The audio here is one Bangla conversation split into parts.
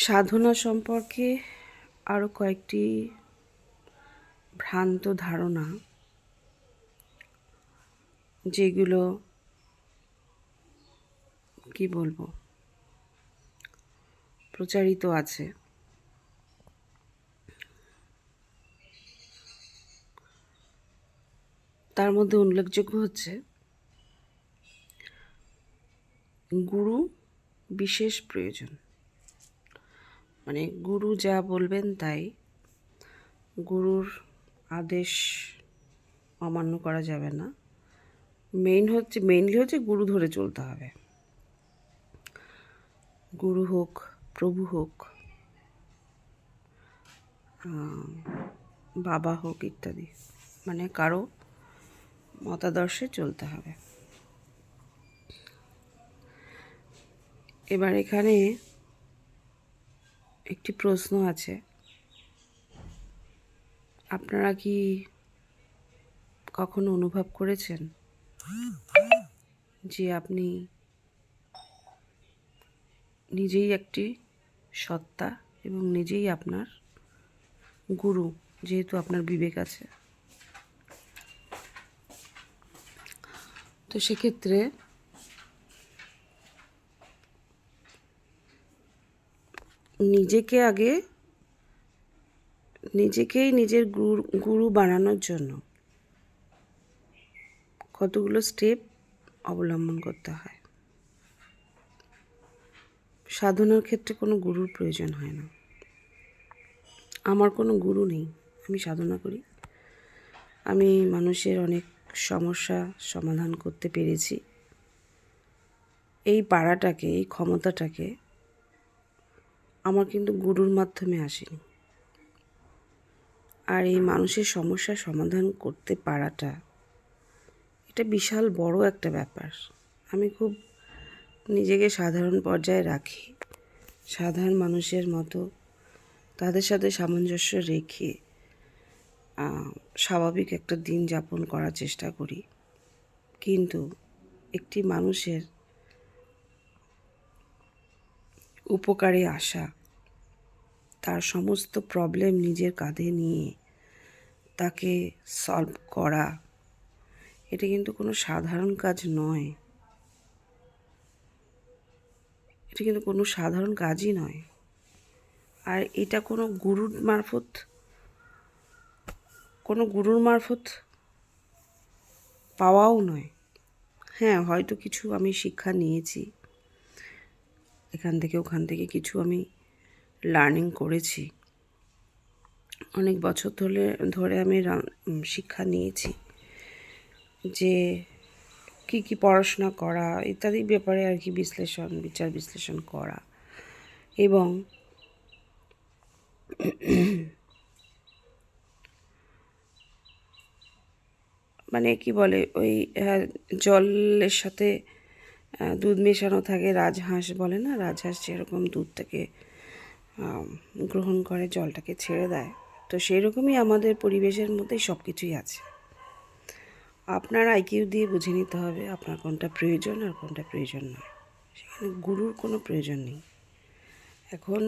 সাধনা সম্পর্কে আরও কয়েকটি ভ্রান্ত ধারণা, যেগুলো কি বলবো প্রচারিত আছে। তার মধ্যে উল্লেখযোগ্য হচ্ছে গুরু বিশেষ প্রয়োজন, মানে গুরু যা বলবেন তাই, গুরুর আদেশ অমান্য করা যাবে না। মেইনলি হচ্ছে গুরু ধরে চলতে হবে। গুরু হোক, প্রভু হোক, বাবা হোক ইত্যাদি, মানে কারো মতাদর্শে চলতে হবে। এবার এখানে একটি প্রশ্ন আছে, আপনারা কি কখনো অনুভব করেছেন যে আপনি নিজেই একটি সত্তা এবং নিজেই আপনার গুরু, যেহেতু আপনার বিবেক আছে? তো সেক্ষেত্রে নিজেকেই নিজের গুরু বানানোর জন্য কতগুলো স্টেপ অবলম্বন করতে হয়। সাধনার ক্ষেত্রে কোনো গুরুর প্রয়োজন হয় না। আমার কোনো গুরু নেই, আমি সাধনা করি। আমি মানুষের অনেক সমস্যা সমাধান করতে পেরেছি। এই পারাটাকে, এই ক্ষমতাটাকে আমার কিন্তু গুরুর মাধ্যমে আসেনি। আর এই মানুষের সমস্যার সমাধান করতে পারাটা, এটা বিশাল বড় একটা ব্যাপার। আমি খুব নিজেকে সাধারণ পর্যায়ে রাখি, সাধারণ মানুষের মতো তাদের সাথে সামঞ্জস্য রেখে স্বাভাবিক একটা দিন যাপন করার চেষ্টা করি। কিন্তু একটি মানুষের উপকারে আসা, তার সমস্ত প্রবলেম নিজের কাঁধে নিয়ে তাকে সলভ করা, এটা কিন্তু কোনো সাধারণ কাজ নয়। এটা কিন্তু কোনো সাধারণ কাজই নয়। আর এটা কোনো গুরুর মারফত পাওয়াও নয়। হ্যাঁ, হয়তো কিছু আমি শিক্ষা নিয়েছি, এখান থেকে ওখান থেকে কিছু আমি লার্নিং করেছি, অনেক বছর ধরে আমি শিক্ষা নিয়েছি যে কি কি পড়াশোনা করা ইত্যাদি ব্যাপারে আর কি বিচার বিশ্লেষণ করা, এবং মানে কি বলে ওই জলের সাথে দুধ মেশানো থাকে, রাজহাঁস বলে না, রাজহাঁস যেরকম দুধ থেকে গ্রহণ করে জলটাকে ছেড়ে দেয়, তো সেই রকমই আমাদের পরিবেশের মধ্যেই সব কিছুই আছে। আপনার আইকিউ দিয়ে বুঝে নিতে হবে আপনার কোনটা প্রয়োজন আর কোনটা প্রয়োজন নয়। সেখানে গুরুর কোনো প্রয়োজন নেই। এখন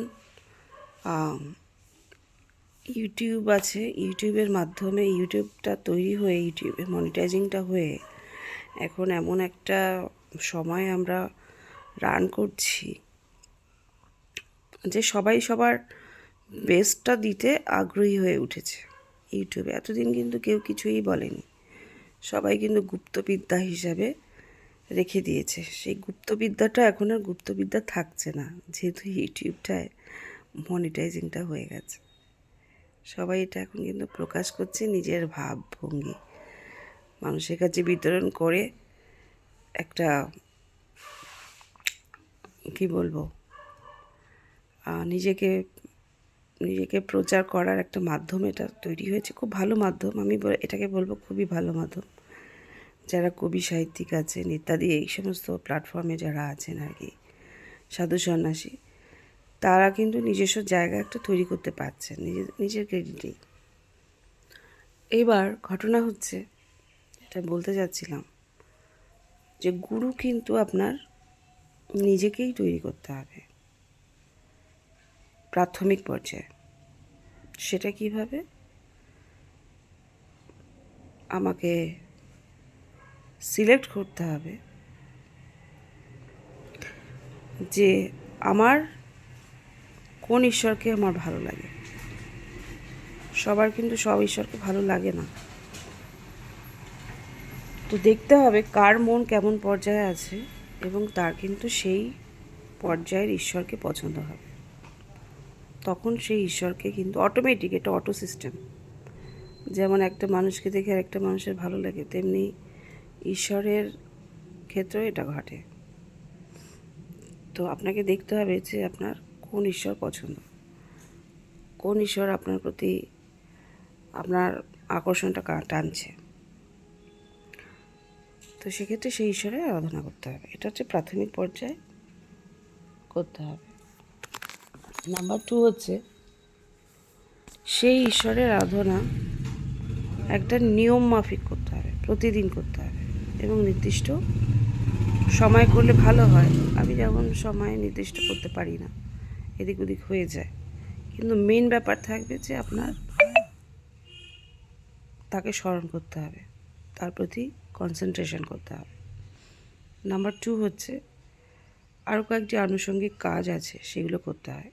ইউটিউব আছে, ইউটিউবের মাধ্যমে ইউটিউবটা তৈরি হয়ে, ইউটিউবে মনিটাইজিংটা হয়ে এখন এমন একটা সময় আমরা রান করছি যে সবাই সবার বেস্টটা দিতে আগ্রহী হয়ে উঠেছে ইউটিউবে। এতদিন কিন্তু কেউ কিছুই বলেনি, সবাই কিন্তু গুপ্তবিদ্যা হিসাবে রেখে দিয়েছে। সেই গুপ্তবিদ্যাটা এখন আর গুপ্তবিদ্যা থাকছে না, যেহেতু ইউটিউবটায় মনিটাইজিংটা হয়ে গেছে। সবাই এটা এখন কিন্তু প্রকাশ করছে নিজের ভাবভঙ্গি মানুষের কাছে বিতরণ করে, একটা কি বলবো নিজেকে প্রচার করার একটা মাধ্যম এটা তৈরি হয়েছে। খুব ভালো মাধ্যম, আমি এটাকে বলবো খুবই ভালো মাধ্যম। যারা কবি সাহিত্যিক আছেন ইত্যাদি এই সমস্ত প্ল্যাটফর্মে যারা আছেন আর কি, সাধু সন্ন্যাসী, তারা কিন্তু নিজস্ব জায়গা একটা তৈরি করতে পারছেন নিজের ক্রেডিটেই। এবার ঘটনা হচ্ছে, এটা বলতে চাচ্ছিলাম যে গুরু কিন্তু আপনার নিজেকেই তৈরি করতে হবে। প্রাথমিক পর্যায়ে। সেটা কিভাবে? আমাকে সিলেক্ট করতে হবে যে আমার কোন ঈশ্বরকে আমার ভালো লাগে। সবার কিন্তু সব ঈশ্বরকে ভালো লাগে না। তো দেখতে হবে কার মন কেমন পর্যায়ে আছে এবং তার কিন্তু সেই পর্যায়ের ঈশ্বরকে পছন্দ হবে। তখন সেই ঈশ্বরকে কিন্তু অটোমেটিক, এটা অটো সিস্টেম। যেমন একটা মানুষকে দেখে আর একটা মানুষের ভালো লাগে, তেমনি ঈশ্বরের ক্ষেত্রেও এটা ঘটে। তো আপনাকে দেখতে হবে যে আপনার কোন ঈশ্বর পছন্দ, কোন ঈশ্বর আপনার প্রতি আপনার আকর্ষণটা টানছে। তো সেক্ষেত্রে সেই ঈশ্বরের আরাধনা করতে হবে। এটা হচ্ছে প্রাথমিক পর্যায়ে করতে হবে। নাম্বার 2 হচ্ছে সেই ঈশ্বরের আরাধনা একটা নিয়ম মাফিক করতে হবে, প্রতিদিন করতে হবে এবং নির্দিষ্ট সময় করলে ভালো হয়। আমি যেমন সময় নির্দিষ্ট করতে পারি না, এদিক ওদিক হয়ে যায়। কিন্তু মেন ব্যাপার থাকবে যে আপনার তাকে স্মরণ করতে হবে, তার প্রতি কনসেন্ট্রেশন করতে হবে। নাম্বার 2 হচ্ছে আরও কয়েকটি আনুষঙ্গিক কাজ আছে, সেগুলো করতে হয়।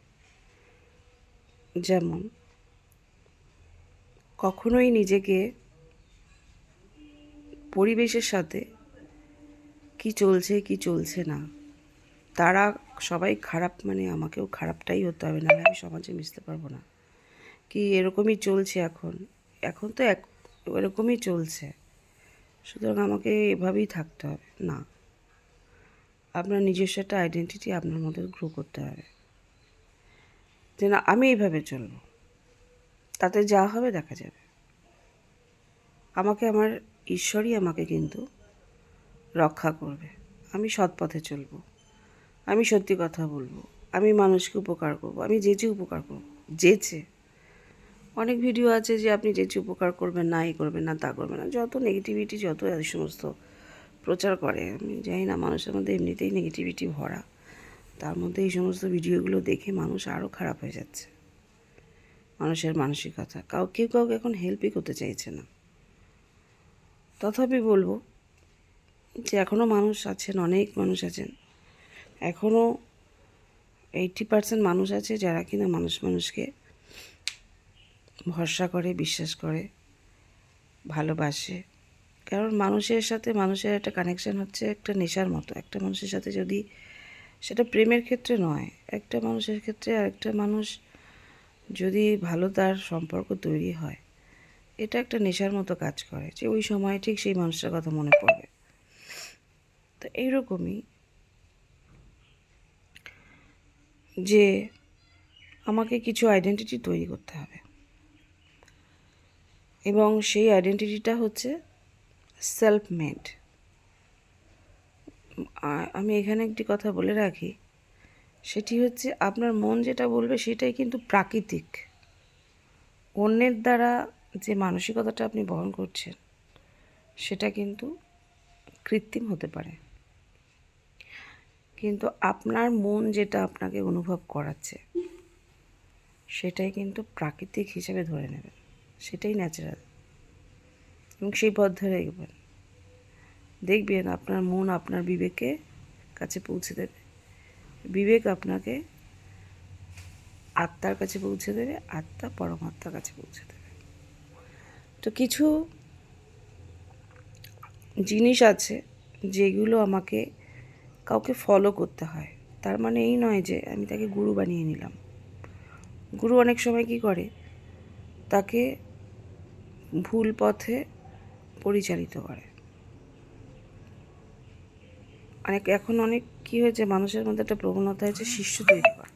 যেমন কখনোই নিজেকে পরিবেশের সাথে কি চলছে কি চলছে না, তারা সবাই খারাপ মানে আমাকেও খারাপটাই হতে হবে, নাহলে আমি সমাজে মিশতে পারবো না। কি এরকমই চলছে এখন, এখন তো এরকমই চলছে, সুতরাং আমাকে এভাবেই থাকতে হবে না। আপনার নিজস্ব একটা আইডেন্টিটি আপনার মধ্যে গ্রো করতে হবে যে না, আমি এইভাবে চলবো, তাতে যা হবে দেখা যাবে। আমাকে আমার ঈশ্বরই আমাকে কিন্তু রক্ষা করবে। আমি সৎ পথে চলবো, আমি সত্যি কথা বলবো, আমি মানুষকে উপকার করবো, আমি যেচে উপকার করবো, যেচে। অনেক ভিডিও আছে যে আপনি যেচে উপকার করবেন না, এই করবেন না, তা করবেন না, যত নেগেটিভিটি, যত এই সমস্ত প্রচার করে। আমি জানি না, মানুষের মধ্যে এমনিতেই নেগেটিভিটি ভরা, তার মধ্যে এই সমস্ত ভিডিওগুলো দেখে মানুষ আরও খারাপ হয়ে যাচ্ছে। মানুষের মানসিকতা, কেউ কাউকে এখন হেল্পই করতে চাইছে না। তথাপি বলবো যে এখনও মানুষ আছেন, অনেক মানুষ আছেন, এখনও 80% মানুষ আছে যারা কিনা মানুষকে ভরসা করে, বিশ্বাস করে, ভালোবাসে। কারণ মানুষের সাথে মানুষের একটা কানেকশান হচ্ছে একটা নেশার মতো। একটা মানুষের সাথে যদি, সেটা প্রেমের ক্ষেত্রে নয়, একটা মানুষের ক্ষেত্রে আরেকটা মানুষ যদি ভালো তার সম্পর্ক তৈরি হয়, এটা একটা নেশার মতো কাজ করে, যে ওই সময় ঠিক সেই মানুষটার কথা মনে পড়বে। তো এইরকমই যে আমাকে কিছু আইডেন্টিটি তৈরি করতে হবে, এবং সেই আইডেন্টিটিটা হচ্ছে সেলফ মেড। আমি এখানে একটি কথা বলে রাখি, সেটি হচ্ছে আপনার মন যেটা বলবে সেটাই কিন্তু প্রাকৃতিক। অন্যের দ্বারা যে মানসিকতাটা আপনি বহন করছেন সেটা কিন্তু কৃত্রিম হতে পারে, কিন্তু আপনার মন যেটা আপনাকে অনুভব করাচ্ছে সেটাই কিন্তু প্রাকৃতিক হিসেবে ধরে নেবেন, সেটাই ন্যাচারাল, এবং সেই পথ ধরে এগোবেন। দেখবেন আপনার মন আপনার বিবেকে কাছে পৌঁছে দেবে, বিবেক আপনাকে আত্মার কাছে পৌঁছে দেবে, আত্মা পরমাত্মার কাছে পৌঁছে দেবে। তো কিছু জিনিস আছে যেগুলো আমাকে কাউকে ফলো করতে হয়। তার মানে এই নয় যে আমি তাকে গুরু বানিয়ে নিলাম। গুরু অনেক সময় কী করে, তাকে ভুল পথে পরিচালিত করে। এখন অনেক কী হয়েছে, মানুষের মধ্যে একটা প্রবণতা হয়েছে শিষ্য তৈরি করা।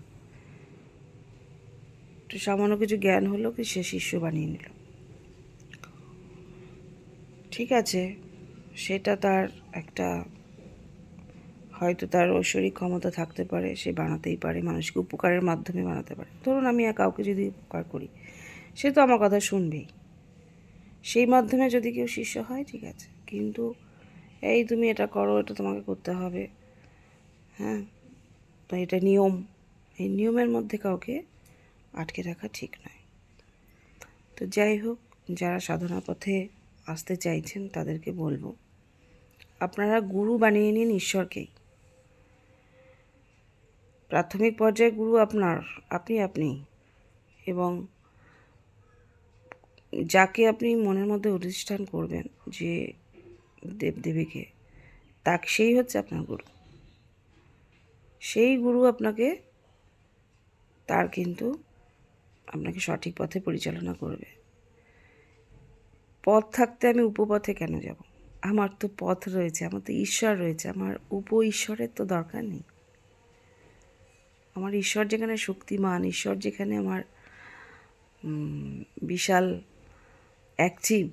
তো সামান্য কিছু জ্ঞান হলো কি সে শিষ্য বানিয়ে নিল। ঠিক আছে, সেটা তার একটা, হয়তো তার ঐশ্বরিক ক্ষমতা থাকতে পারে, সে বানাতেই পারে, মানুষকে উপকারের মাধ্যমে বানাতে পারে। ধরুন আমি কাউকে যদি উপকার করি, সে তো আমার কথা শুনবেই, সেই মাধ্যমে যদি কেউ শিষ্য হয় ঠিক আছে। কিন্তু এই তুমি এটা করো, এটা তোমাকে করতে হবে, হ্যাঁ, তো এটা নিয়ম, এই নিয়মের মধ্যে কাউকে আটকে রাখা ঠিক নয়। তো যাই হোক, যারা সাধনা পথে আসতে চাইছেন তাদেরকে বলবো, আপনারা গুরু বানিয়ে নিন ঈশ্বরকেই। প্রাথমিক পর্যায়ে গুরু আপনি এবং যাকে আপনি মনের মধ্যে অধিষ্ঠান করবেন যে দেবদেবীকে, সেই হচ্ছে আপনার গুরু। সেই গুরু আপনাকে সঠিক পথে পরিচালনা করবে। পথ থাকতে আমি উপপথে কেন যাব? আমার তো পথ রয়েছে, আমার তো ঈশ্বর রয়েছে, আমার ঈশ্বরের তো দরকার নেই। আমার ঈশ্বর যেখানে শক্তিমান, ঈশ্বর যেখানে আমার বিশাল অ্যাক্টিভ,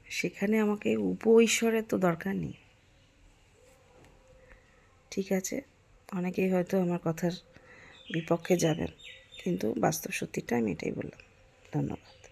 সেখানে আমাকে ঈশ্বরের তো দরকার নেই। ঠিক আছে, অনেকেই হয়তো আমার কথার বিপক্ষে যাবেন, কিন্তু বাস্তব সত্যিটা আমি এটাই বললাম। ধন্যবাদ।